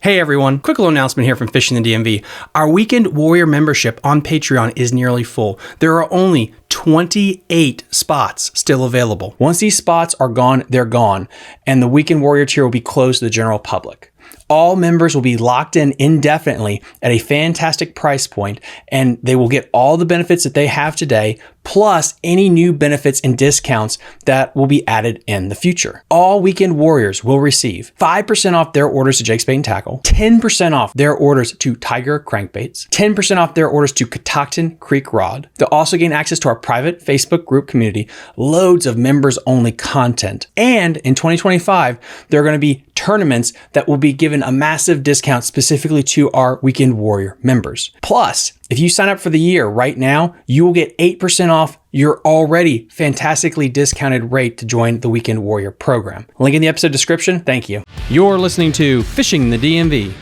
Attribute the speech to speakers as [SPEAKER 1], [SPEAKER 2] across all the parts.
[SPEAKER 1] Hey everyone, quick little announcement here from Fishing the DMV. Our Weekend Warrior membership on Patreon is nearly full. There are only 28 spots still available. Once these spots are gone, they're gone, and the Weekend Warrior tier will be closed to the general public. All members will be locked in indefinitely at a fantastic price point, and they will get all the benefits that they have today, plus any new benefits and discounts that will be added in the future. All Weekend Warriors will receive 5% off their orders to Jake's Bait and Tackle, 10% off their orders to Tiger Crankbaits, 10% off their orders to Catoctin Creek Rod. They'll also gain access to our private Facebook group community, loads of members-only content. And in 2025, there are going to be tournaments that will be given a massive discount specifically to our Weekend Warrior members. Plus, if you sign up for the year right now, you will get 8% off your already fantastically discounted rate to join the Weekend Warrior program. Link in the episode description. Thank you. You're listening to Fishing the DMV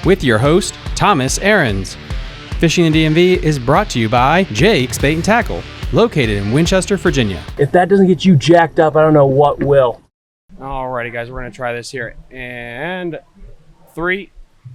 [SPEAKER 1] with your host, Thomas Ahrens. Fishing the DMV is brought to you by Jake's Bait and Tackle, located in Winchester, Virginia.
[SPEAKER 2] If that doesn't get you jacked up, I don't know what will.
[SPEAKER 1] Alrighty, guys, we're going to try this here. And 3,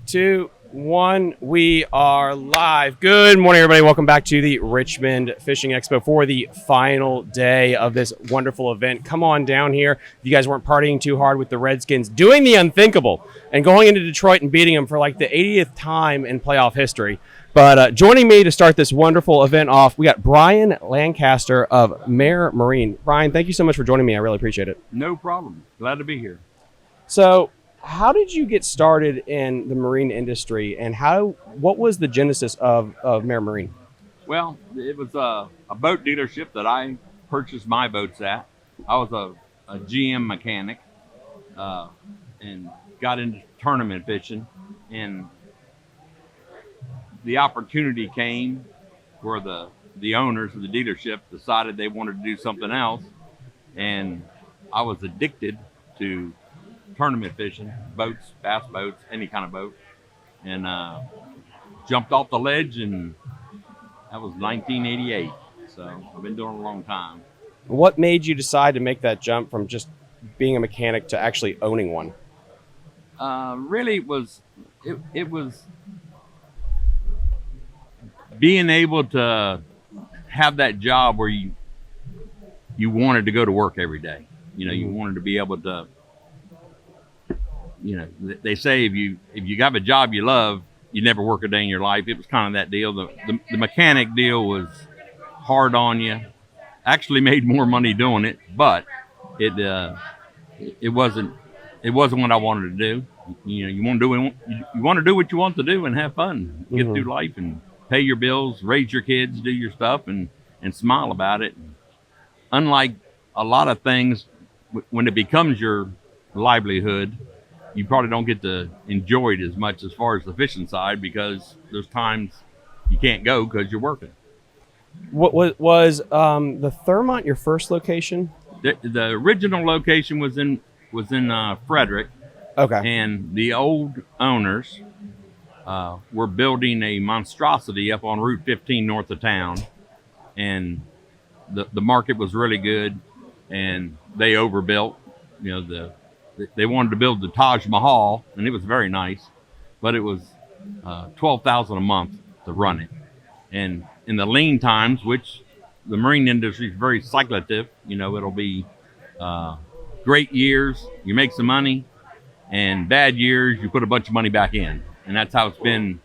[SPEAKER 1] 2, 1, we are live. Good morning, everybody. Welcome back to the Richmond Fishing Expo for the final day of this wonderful event. Come on down here. If you guys weren't partying too hard with the Redskins, doing the unthinkable and going into Detroit and beating them for like the 80th time in playoff history. But joining me to start this wonderful event off, we got Brian Lancaster of Mare Marine. Brian, thank you so much for joining me. I really appreciate it.
[SPEAKER 3] No problem. Glad to be here.
[SPEAKER 1] So, how did you get started in the marine industry, and what was the genesis of Mare Marine?
[SPEAKER 3] Well, it was a boat dealership that I purchased my boats at. I was a GM mechanic and got into tournament fishing, and the opportunity came where the owners of the dealership decided they wanted to do something else, and I was addicted to tournament fishing, boats, bass boats, any kind of boat, and jumped off the ledge, and that was 1988. So I've been doing it a long time.
[SPEAKER 1] What made you decide to make that jump from just being a mechanic to actually owning one?
[SPEAKER 3] Really, it was being able to have that job where you wanted to go to work every day. You know, you wanted to be able to. You know, they say if you got a job you love, you never work a day in your life. It was kind of that deal. The mechanic deal was hard on you. Actually made more money doing it, but it wasn't what I wanted to do. You know, you want to do what you want to do and have fun, get through life and pay your bills, raise your kids, do your stuff, and smile about it. Unlike a lot of things, when it becomes your livelihood, you probably don't get to enjoy it as much as far as the fishing side, because there's times you can't go because you're working.
[SPEAKER 1] What was the Thermont your first location?
[SPEAKER 3] The original location was in Frederick.
[SPEAKER 1] Okay.
[SPEAKER 3] And the old owners were building a monstrosity up on Route 15 north of town, and the market was really good, and they overbuilt. You know, they wanted to build the Taj Mahal, and it was very nice, but it was $12,000 a month to run it. And in the lean times, which the marine industry is very cyclical, you know, it'll be great years, you make some money, and bad years, you put a bunch of money back in. And that's how it's been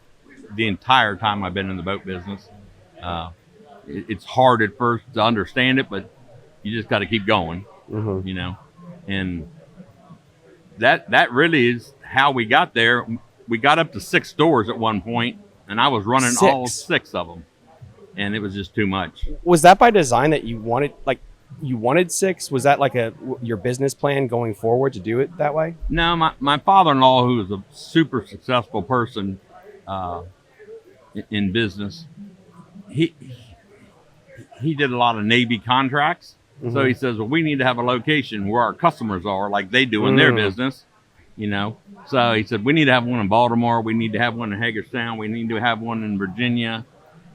[SPEAKER 3] the entire time I've been in the boat business. It's hard at first to understand it, but you just got to keep going, you know, and that really is how we got there. We got up to 6 stores at one point, and I was running all 6 of them, and it was just too much.
[SPEAKER 1] Was that by design that you wanted 6? Was that like your business plan going forward to do it that way?
[SPEAKER 3] No, my father-in-law, who was a super successful person in business, he did a lot of Navy contracts. So he says, well, we need to have a location where our customers are, like they do in their business, you know. So he said, we need to have one in Baltimore. We need to have one in Hagerstown. We need to have one in Virginia.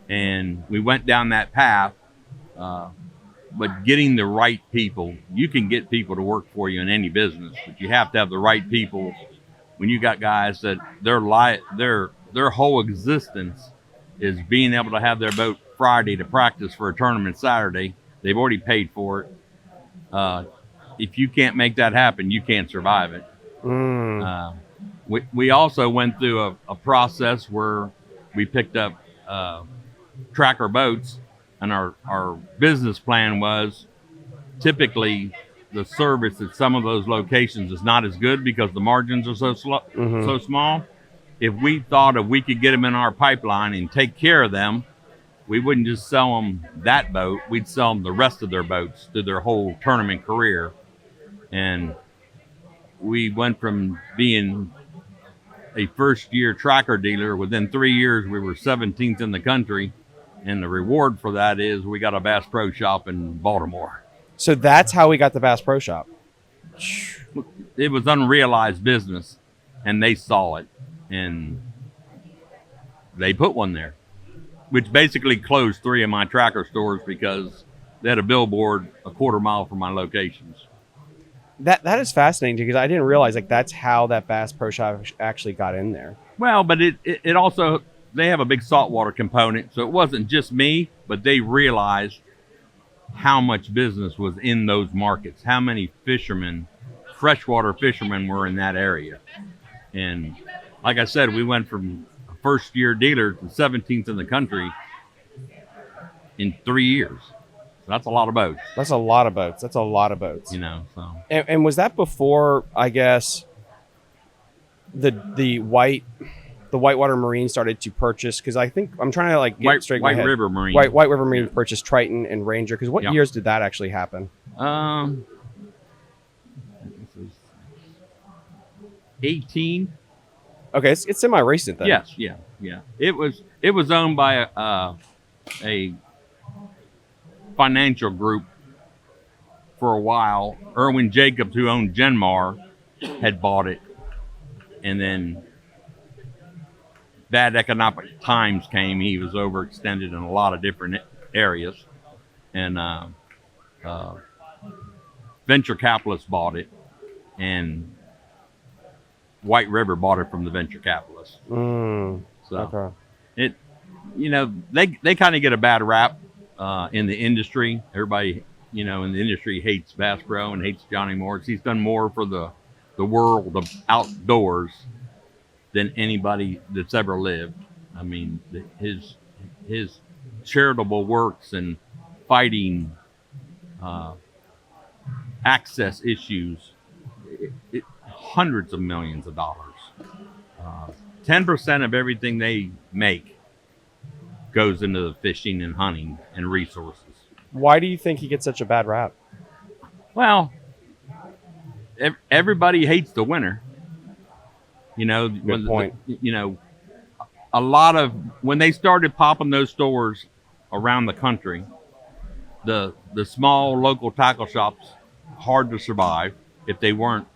[SPEAKER 3] And we went down that path. But getting the right people, you can get people to work for you in any business, but you have to have the right people when you got guys that their whole existence is being able to have their boat Friday to practice for a tournament Saturday. They've already paid for it. If you can't make that happen, you can't survive it. We also went through a process where we picked up tracker boats, and our business plan was typically the service at some of those locations is not as good because the margins are so small. If we thought if we could get them in our pipeline and take care of them, we wouldn't just sell them that boat. We'd sell them the rest of their boats through their whole tournament career. And we went from being a first-year tracker dealer. Within 3 years, we were 17th in the country. And the reward for that is we got a Bass Pro Shop in Baltimore.
[SPEAKER 4] So that's how we got the Bass Pro Shop.
[SPEAKER 3] It was unrealized business, and they saw it, and they put one there, which basically closed 3 of my tracker stores because they had a billboard a quarter mile from my locations.
[SPEAKER 4] That is fascinating because I didn't realize like that's how that Bass Pro Shop actually got in there.
[SPEAKER 3] Well, but it also, they have a big saltwater component, so it wasn't just me, but they realized how much business was in those markets, how many fishermen, freshwater fishermen were in that area. And like I said, we went from a first-year dealer to 17th in the country in 3 years. So that's a lot of boats.
[SPEAKER 4] That's a lot of boats. That's a lot of boats.
[SPEAKER 3] You know, so.
[SPEAKER 4] And was that before, I guess, the Whitewater Marine started to purchase? Because I think I'm trying to like get straight.
[SPEAKER 3] White River Marine.
[SPEAKER 4] White River Marine purchased Triton and Ranger. Because what
[SPEAKER 3] Yeah.
[SPEAKER 4] years did that actually happen?
[SPEAKER 3] This is 18.
[SPEAKER 4] Okay, it's semi-recent then.
[SPEAKER 3] Yes, yeah. It was owned by a financial group for a while. Erwin Jacobs, who owned Genmar, had bought it, and then bad economic times came. He was overextended in a lot of different areas, and venture capitalists bought it, and White River bought it from the venture capitalists. So
[SPEAKER 4] okay.
[SPEAKER 3] they kind of get a bad rap in the industry. Everybody, in the industry hates Bass Pro and hates Johnny Morris. He's done more for the world of outdoors than anybody that's ever lived. I mean, his charitable works and fighting access issues, hundreds of millions of dollars. 10% of everything they make goes into the fishing and hunting and resources.
[SPEAKER 4] Why do you think he gets such a bad rap?
[SPEAKER 3] Well, everybody hates the winner.
[SPEAKER 4] Good point.
[SPEAKER 3] A lot of, when they started popping those stores around the country, the small local tackle shops, hard to survive if they weren't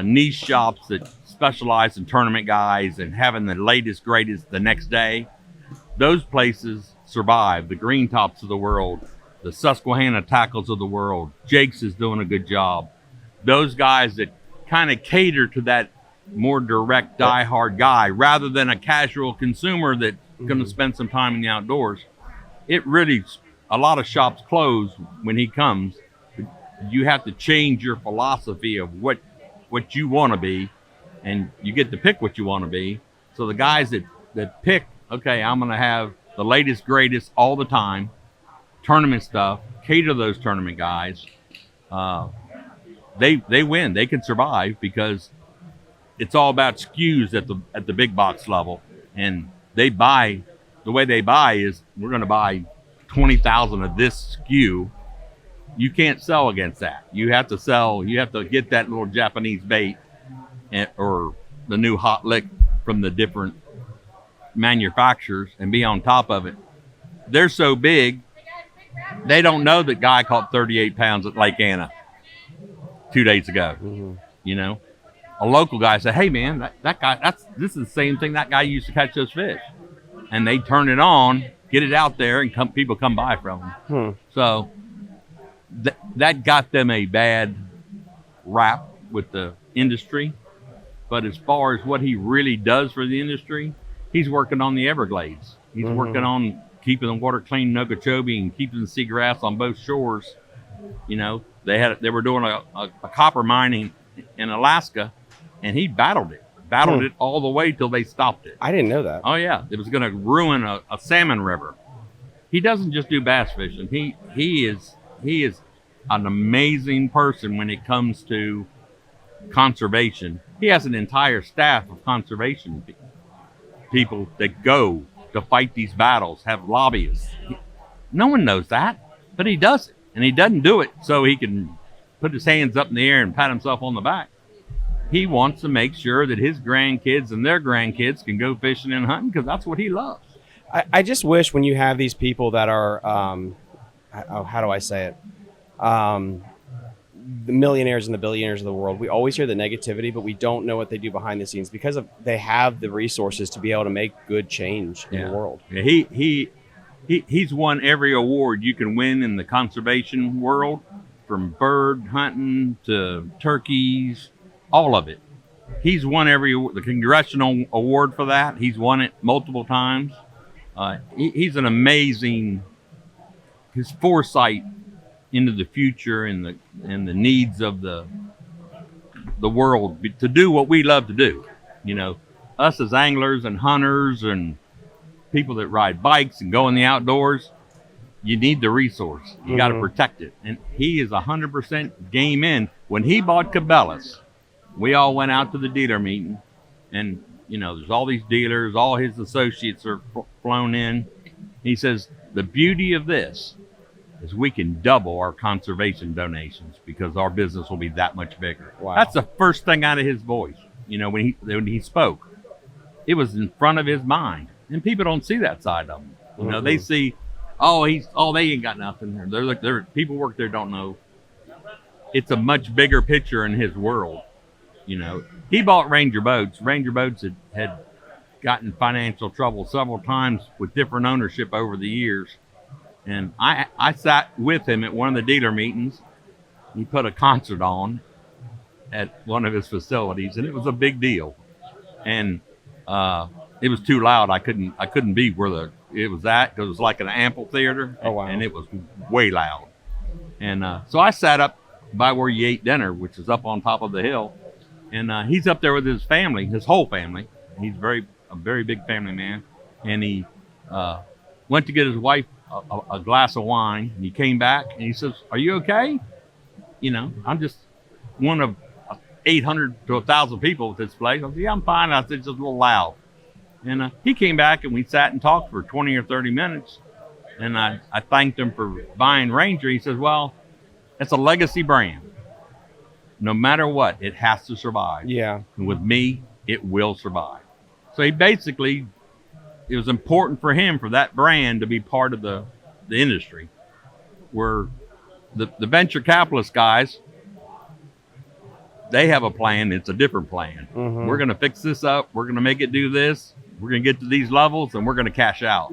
[SPEAKER 3] niche shops that specialize in tournament guys and having the latest, greatest the next day. Those places survive. The Green Tops of the world, the Susquehanna Tackles of the world. Jake's is doing a good job. Those guys that kind of cater to that more direct, diehard guy rather than a casual consumer that's going to spend some time in the outdoors. It really, a lot of shops close when he comes. You have to change your philosophy of what you want to be, and you get to pick what you want to be. So the guys that pick, okay, I'm going to have the latest, greatest all the time, tournament stuff, cater to those tournament guys. They win. They can survive because it's all about SKUs at the big box level, and they buy. The way they buy is we're going to buy 20,000 of this SKU. You can't sell against that. You have to sell. You have to get that little Japanese bait or the new hot lick from the different manufacturers and be on top of it. They're so big, they don't know that guy caught 38 pounds at Lake Anna 2 days ago. A local guy said, hey man, that guy, this is the same thing that guy used to catch those fish. And they turn it on, get it out there, and people come by from them. So that got them a bad rap with the industry. But as far as what he really does for the industry, he's working on the Everglades. He's working on keeping the water clean in Okeechobee and keeping the seagrass on both shores. You know, they were doing a copper mining in Alaska, and he battled it all the way till they stopped it.
[SPEAKER 4] I didn't know that.
[SPEAKER 3] Oh yeah, it was going to ruin a salmon river. He doesn't just do bass fishing. He is an amazing person when it comes to conservation. He has an entire staff of conservation people that go to fight these battles, have lobbyists. No one knows that, but he does it. And he doesn't do it so he can put his hands up in the air and pat himself on the back. He wants to make sure that his grandkids and their grandkids can go fishing and hunting because that's what he loves.
[SPEAKER 4] I just wish when you have these people that are, how do I say it? The millionaires and the billionaires of the world, we always hear the negativity, but we don't know what they do behind the scenes because they have the resources to be able to make good change in the world.
[SPEAKER 3] Yeah, he's won every award you can win in the conservation world, from bird hunting to turkeys, all of it. He's won the congressional award for that. He's won it multiple times. He's an amazing, his foresight into the future and the needs of the world to do what we love to do. You know, us as anglers and hunters and people that ride bikes and go in the outdoors, you need the resource. You got to protect it. And he is 100% game in. When he bought Cabela's, we all went out to the dealer meeting, and you know, there's all these dealers, all his associates are flown in. He says, the beauty of this is we can double our conservation donations because our business will be that much bigger.
[SPEAKER 4] Wow.
[SPEAKER 3] That's the first thing out of his voice. You know, when he spoke, it was in front of his mind, and people don't see that side of him. You know, they see, they ain't got nothing. They're people work there don't know. It's a much bigger picture in his world. You know, he bought Ranger Boats. Ranger Boats had gotten financial trouble several times with different ownership over the years. And I sat with him at one of the dealer meetings. He put a concert on at one of his facilities, and it was a big deal. And it was too loud. I couldn't be where it was at because it was like an amphitheater.
[SPEAKER 4] Oh, wow.
[SPEAKER 3] And it was way loud. And so I sat up by where you ate dinner, which is up on top of the hill. And he's up there with his family, his whole family. He's a very big family man. And he went to get his wife a glass of wine, and he came back and he says, "Are you okay?" You know, I'm just one of 800 to 1,000 people at this place. I said, "Yeah, I'm fine." I said, "It's just a little loud." And he came back and we sat and talked for 20 or 30 minutes. And I thanked him for buying Ranger. He says, "Well, it's a legacy brand. No matter what, it has to survive.
[SPEAKER 4] Yeah.
[SPEAKER 3] And with me, it will survive." So he basically, it was important for him, for that brand to be part of the industry, where the venture capitalist guys, they have a plan. It's a different plan. We're going to fix this up. We're going to make it do this. We're going to get to these levels, and we're going to cash out.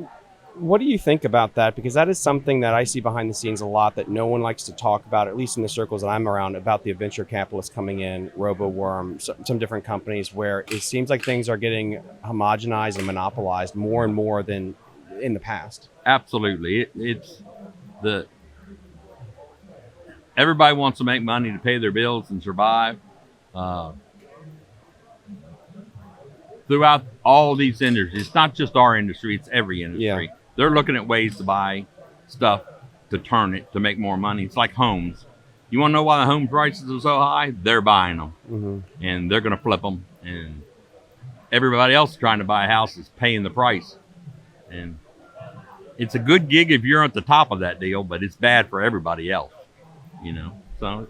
[SPEAKER 4] What do you think about that? Because that is something that I see behind the scenes a lot that no one likes to talk about, at least in the circles that I'm around, about the venture capitalists coming in, RoboWorm, some different companies where it seems like things are getting homogenized and monopolized more and more than in the past.
[SPEAKER 3] Absolutely. Everybody wants to make money to pay their bills and survive. Throughout all these industries, it's not just our industry, it's every industry.
[SPEAKER 4] Yeah.
[SPEAKER 3] They're looking at ways to buy stuff to turn it, to make more money. It's like homes. You want to know why the home prices are so high? They're buying them, and they're going to flip them. And everybody else trying to buy a house is paying the price. And it's a good gig if you're at the top of that deal, but it's bad for everybody else, you know? So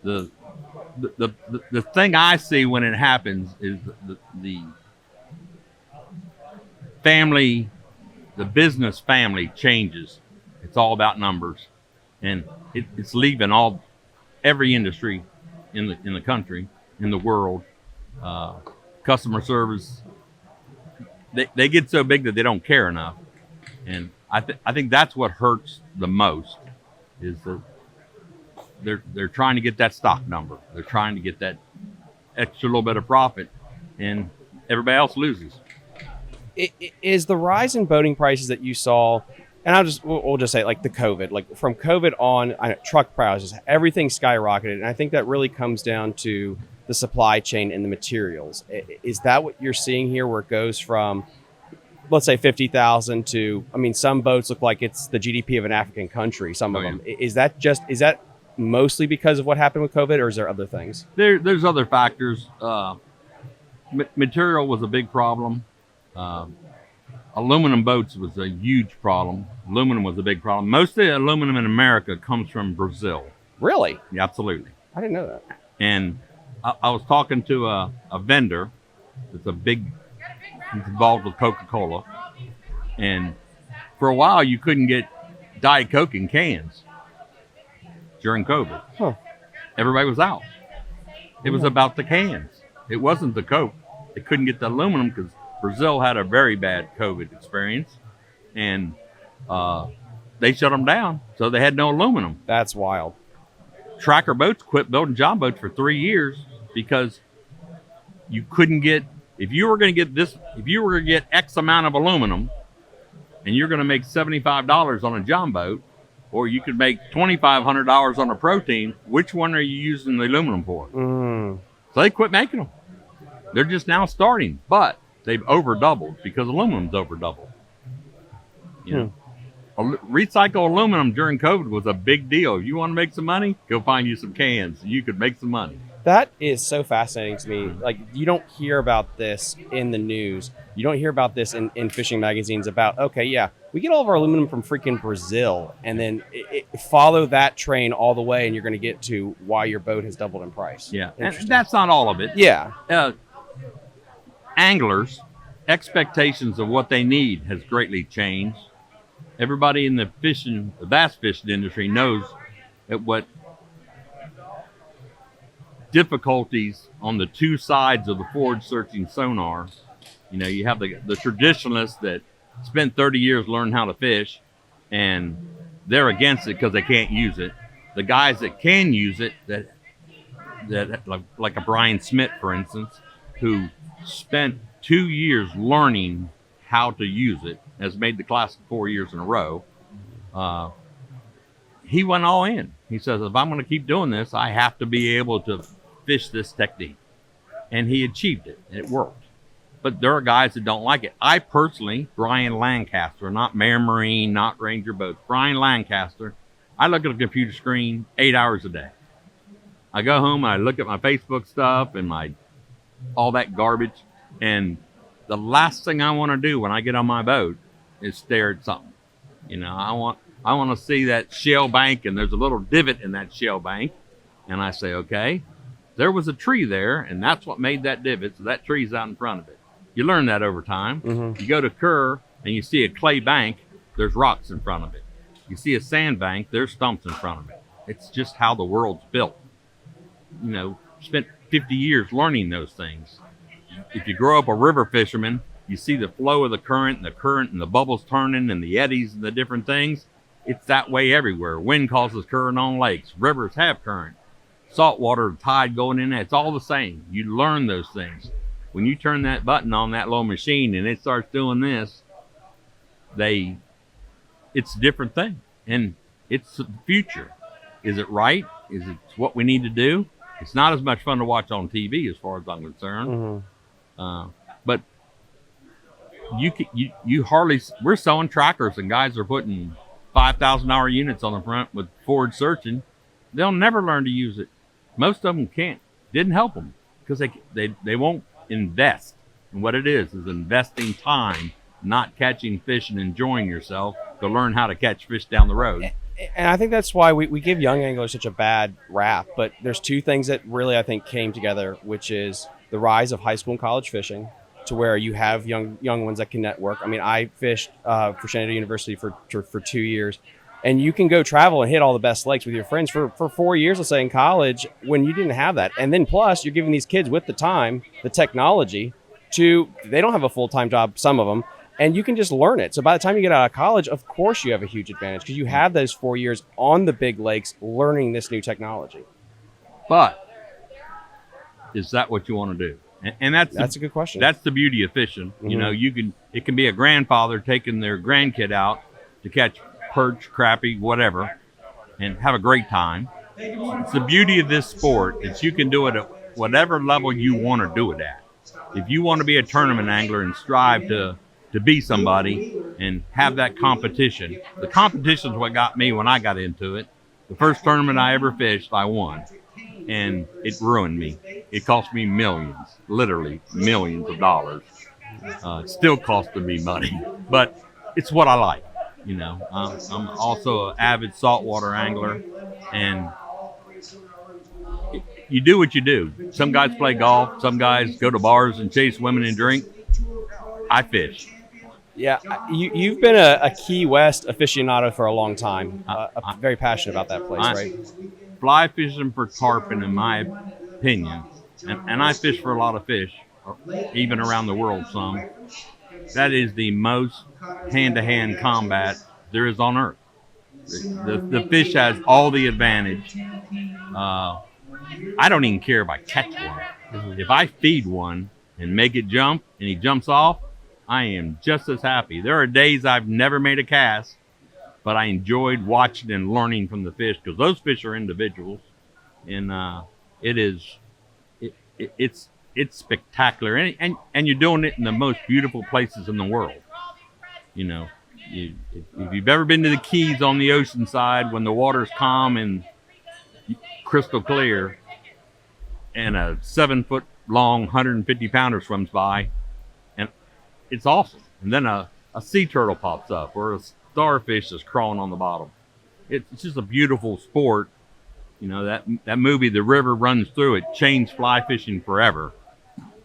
[SPEAKER 3] the thing I see when it happens is the family, the business family changes. It's all about numbers, and it's leaving every industry in the country, in the world. Customer service, they get so big that they don't care enough, and I think that's what hurts the most, is that they're trying to get that stock number. They're trying to get that extra little bit of profit, and everybody else loses.
[SPEAKER 4] Is the rise in boating prices that you saw, and we'll just say like the COVID, like from COVID on, truck prices, everything skyrocketed, and I think that really comes down to the supply chain and the materials. Is that what you're seeing here, where it goes from, let's say 50,000 to, I mean, some boats look like it's the GDP of an African country, some of them. Is that mostly because of what happened with COVID, or is there other things?
[SPEAKER 3] There's other factors. Material was a big problem. Aluminum boats was a huge problem. Aluminum was a big problem. Most of the aluminum in America comes from Brazil.
[SPEAKER 4] Really?
[SPEAKER 3] Yeah, absolutely.
[SPEAKER 4] I didn't know that.
[SPEAKER 3] And I was talking to a vendor that's he's involved with Coca-Cola. And for a while, you couldn't get Diet Coke in cans during COVID.
[SPEAKER 4] Huh.
[SPEAKER 3] Everybody was out. It was about the cans. It wasn't the Coke. They couldn't get the aluminum because Brazil had a very bad COVID experience, and they shut them down, so they had no aluminum.
[SPEAKER 4] That's wild.
[SPEAKER 3] Tracker boats quit building john boats for 3 years because you couldn't get, if you were going to get X amount of aluminum and you're going to make $75 on a john boat, or you could make $2,500 on a protein, which one are you using the aluminum for? So they quit making them. They're just now starting, but they've over doubled because aluminum's over doubled. You know, recycle aluminum during COVID was a big deal. You want to make some money? Go find you some cans. You could make some money.
[SPEAKER 4] That is so fascinating to me. Like, you don't hear about this in the news. You don't hear about this in fishing magazines about, okay, yeah, we get all of our aluminum from freaking Brazil, and then follow that train all the way, and you're going to get to why your boat has doubled in price.
[SPEAKER 3] Yeah, and that's not all of it.
[SPEAKER 4] Yeah.
[SPEAKER 3] Anglers' expectations of what they need has greatly changed. Everybody in the bass fishing industry knows what difficulties on the two sides of the forward searching sonar. You know, you have the traditionalists that spent 30 years learning how to fish, and they're against it because they can't use it. The guys that can use it, that like a Brian Smith, for instance, who spent 2 years learning how to use it, has made the Classic 4 years in a row. He went all in. He says, if I'm going to keep doing this, I have to be able to fish this technique. And he achieved it. It worked. But there are guys that don't like it. I personally, Brian Lancaster, not Mare Marine, not Ranger Boats, Brian Lancaster, I look at a computer screen 8 hours a day. I go home and I look at my Facebook stuff and all that garbage, and the last thing I want to do when I get on my boat is stare at something. You know, I want to see that shell bank, and there's a little divot in that shell bank, and I say, okay, there was a tree there, and that's what made that divot, so that tree's out in front of it. You learn that over time. Mm-hmm. You go to Kerr and you see a clay bank, there's rocks in front of it. You see a sand bank, there's stumps in front of it. It's just how the world's built. You know, spent 50 years learning those things. If you grow up a river fisherman, you see the flow of the current and the bubbles turning and the eddies and the different things. It's that way everywhere. Wind causes current on lakes. Rivers have current. Saltwater, tide going in, it's all the same. You learn those things. When you turn that button on that little machine and it starts doing this, it's a different thing. And it's the future. Is it right? Is it what we need to do? It's not as much fun to watch on TV as far as I'm concerned. Mm-hmm. But we're selling trackers, and guys are putting $5,000 units on the front with forward searching. They'll never learn to use it. Most of them can't. Didn't help them because they won't invest. And what it is investing time, not catching fish and enjoying yourself to learn how to catch fish down the road.
[SPEAKER 4] And I think that's why we give young anglers such a bad rap. But there's two things that really, I think, came together, which is the rise of high school and college fishing, to where you have young ones that can network. I mean, I fished for Shenandoah University for 2 years, and you can go travel and hit all the best lakes with your friends for 4 years, let's say, in college, when you didn't have that. And then plus, you're giving these kids with the time, the technology, they don't have a full-time job, some of them, and you can just learn it. So by the time you get out of college, of course you have a huge advantage because you have those 4 years on the big lakes learning this new technology.
[SPEAKER 3] But is that what you want to do? And
[SPEAKER 4] that's a good question.
[SPEAKER 3] That's the beauty of fishing. You know, it can be a grandfather taking their grandkid out to catch perch, crappie, whatever, and have a great time. It's the beauty of this sport is you can do it at whatever level you want to do it at. If you want to be a tournament angler and strive to be somebody and have that competition, the competition is what got me when I got into it. The first tournament I ever fished, I won, and it ruined me. It cost me millions, literally millions of dollars. It's still costing me money, but it's what I like. You know, I'm also an avid saltwater angler, and you do what you do. Some guys play golf. Some guys go to bars and chase women and drink. I fish.
[SPEAKER 4] Yeah, you've been a Key West aficionado for a long time. Very passionate about that place, right?
[SPEAKER 3] Fly fishing for tarpon, in my opinion, and I fish for a lot of fish, even around the world some. That is the most hand-to-hand combat there is on earth. The fish has all the advantage. I don't even care if I catch one. If I feed one and make it jump and he jumps off, I am just as happy. There are days I've never made a cast, but I enjoyed watching and learning from the fish because those fish are individuals, and it's spectacular, and you're doing it in the most beautiful places in the world. You know, if you've ever been to the Keys on the ocean side when the water's calm and crystal clear, and a 7-foot long 150-pounder swims by, and it's awesome. And then a sea turtle pops up or a starfish is crawling on the bottom. It's just a beautiful sport. You know, that movie, The River Runs Through It, changed fly fishing forever.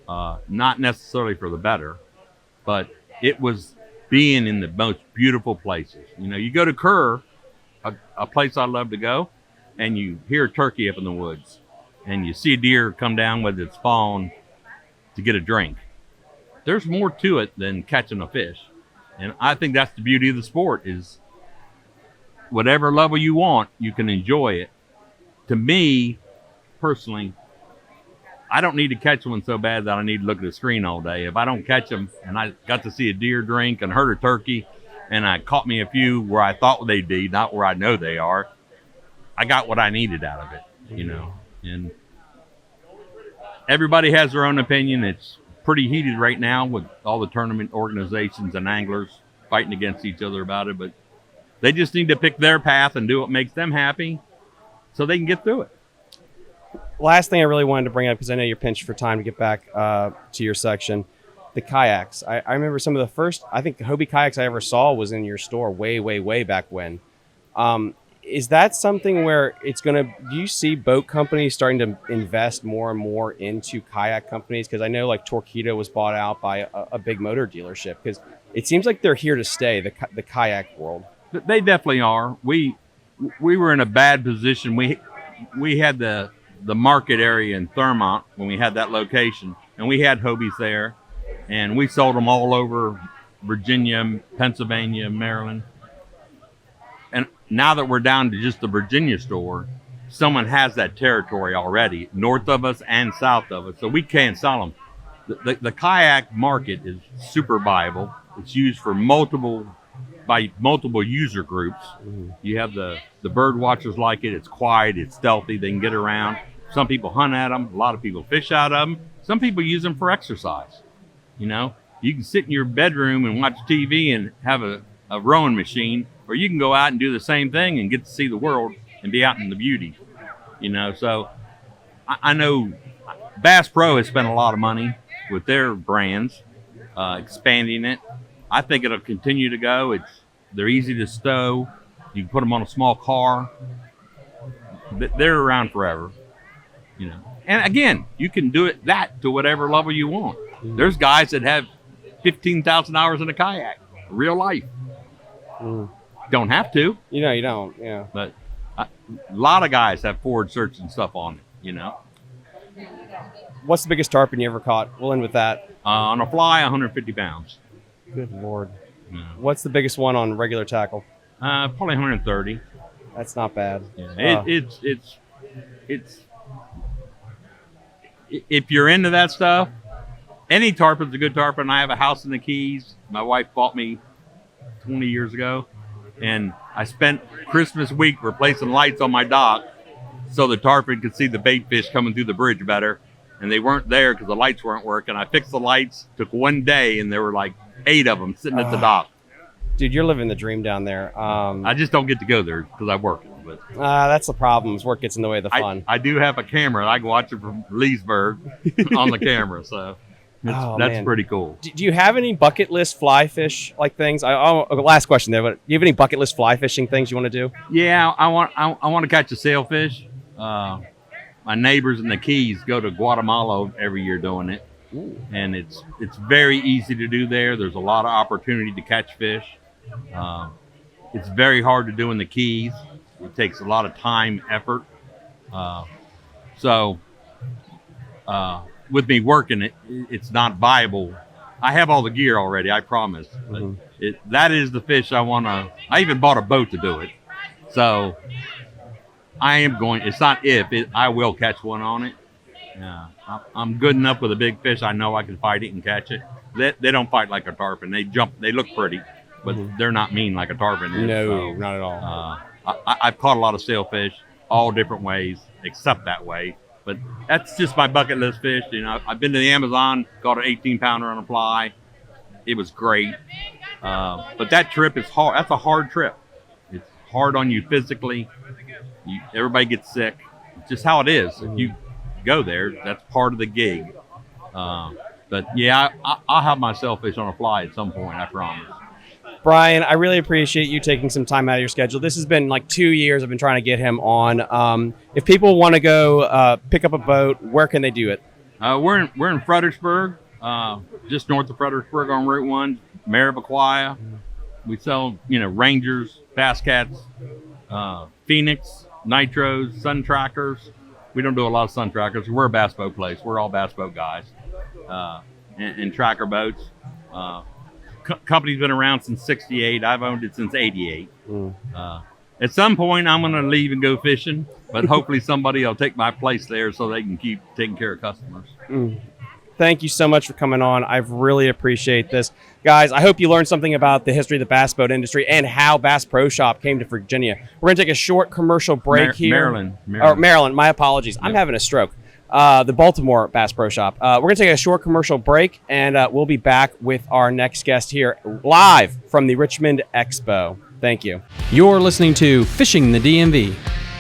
[SPEAKER 3] Not necessarily for the better, but it was being in the most beautiful places. You know, you go to Kerr, a place I love to go, and you hear a turkey up in the woods, and you see a deer come down with its fawn to get a drink. There's more to it than catching a fish. And I think that's the beauty of the sport is whatever level you want, you can enjoy it. To me, personally, I don't need to catch one so bad that I need to look at the screen all day. If I don't catch them and I got to see a deer drink and heard a turkey and I caught me a few where I thought they'd be, not where I know they are, I got what I needed out of it, you know. And everybody has their own opinion. It's pretty heated right now with all the tournament organizations and anglers fighting against each other about it, but they just need to pick their path and do what makes them happy so they can get through it.
[SPEAKER 4] Last thing I really wanted to bring up, because I know you're pinched for time to get back to your section, the kayaks. I remember some of the first, I think, Hobie kayaks I ever saw was in your store way back when. Is that something where it's going to, do you see boat companies starting to invest more and more into kayak companies? Because I know like Torquedo was bought out by a big motor dealership, because it seems like they're here to stay, the kayak world.
[SPEAKER 3] They definitely are. We were in a bad position. We had the market area in Thurmont when we had that location, and we had Hobies there, and we sold them all over Virginia, Pennsylvania, Maryland. And now that we're down to just the Virginia store, someone has that territory already, north of us and south of us, so we can't sell them. The kayak market is super viable. It's used for multiple user groups. You have the bird watchers like it. It's quiet, it's stealthy, they can get around. Some people hunt at them, a lot of people fish out of them. Some people use them for exercise. You know, you can sit in your bedroom and watch TV and have a rowing machine, or you can go out and do the same thing and get to see the world and be out in the beauty. You know, so I know Bass Pro has spent a lot of money with their brands, expanding it. I think it'll continue to go. They're easy to stow. You can put them on a small car. They're around forever, you know. And again, you can do it to whatever level you want. There's guys that have 15,000 hours in a kayak, real life. Don't have to.
[SPEAKER 4] You know, you don't. Yeah.
[SPEAKER 3] But a lot of guys have forward search and stuff on it, you know.
[SPEAKER 4] What's the biggest tarpon you ever caught? We'll end with that.
[SPEAKER 3] On a fly, 150 pounds.
[SPEAKER 4] Good Lord.
[SPEAKER 3] Yeah.
[SPEAKER 4] What's the biggest one on regular tackle?
[SPEAKER 3] Probably 130.
[SPEAKER 4] That's not bad.
[SPEAKER 3] Yeah. if you're into that stuff, any tarpon's a good tarpon. I have a house in the Keys. My wife bought me 20 years ago, and I spent Christmas week replacing lights on my dock so the tarpon could see the bait fish coming through the bridge better. And they weren't there because the lights weren't working. I fixed the lights, took one day, and there were like 8 of them sitting at the dock.
[SPEAKER 4] Dude, you're living the dream down there.
[SPEAKER 3] I just don't get to go there because I work. But
[SPEAKER 4] that's the problem. Is work gets in the way of the fun.
[SPEAKER 3] I do have a camera. I can watch it from Leesburg on the camera, so that's pretty cool.
[SPEAKER 4] Do you have any bucket list fly fish like things? Last question there, but do you have any bucket list fly fishing things you want to do?
[SPEAKER 3] Yeah, I want to catch a sailfish. My neighbors in the Keys go to Guatemala every year doing it. Ooh. And it's very easy to do there. There's a lot of opportunity to catch fish. It's very hard to do in the Keys. It takes a lot of time, effort. So with me working it, it's not viable. I have all the gear already, I promise. But that is the fish I want to. I even bought a boat to do it. So I am going. It's not if. I will catch one on it. I'm good enough with a big fish. I know I can fight it and catch it. They don't fight like a tarpon. They jump. They look pretty, but they're not mean like a tarpon is.
[SPEAKER 4] No, not at all.
[SPEAKER 3] I've caught a lot of sailfish, all different ways, except that way. But that's just my bucket list fish. You know, I've been to the Amazon, caught an 18-pounder on a fly. It was great. But that trip is hard. That's a hard trip. It's hard on you physically. Everybody gets sick. It's just how it is. If you go there, that's part of the gig. But yeah, I'll have my sailfish on a fly at some point, I promise.
[SPEAKER 4] Brian, I really appreciate you taking some time out of your schedule. This has been like 2 years I've been trying to get him on. If people want to go pick up a boat, where can they do it?
[SPEAKER 3] We're in Fredericksburg, just north of Fredericksburg on Route 1, Maribaquia. We sell, Rangers, Bass Cats, Phoenix, Nitros, Sun Trackers. We don't do a lot of Sun Trackers. We're a bass boat place. We're all bass boat guys, and tracker boats. Company's been around since '68. I've owned it since '88. At some point, I'm going to leave and go fishing, but hopefully somebody will take my place there so they can keep taking care of customers.
[SPEAKER 4] Thank you so much for coming on. I really appreciate this. Guys, I hope you learned something about the history of the bass boat industry and how Bass Pro Shop came to Virginia. We're going to take a short commercial break here. Maryland. My apologies. Yep. I'm having a stroke. The Baltimore Bass Pro Shop. We're going to take a short commercial break, and we'll be back with our next guest here live from the Richmond Expo. Thank you.
[SPEAKER 1] You're listening to Fishing the DMV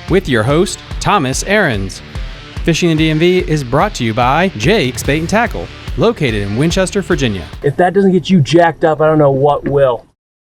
[SPEAKER 1] with your host, Thomas Ahrens. Fishing the DMV is brought to you by Jake's Bait and Tackle, located in Winchester, Virginia.
[SPEAKER 2] If that doesn't get you jacked up, I don't know what will.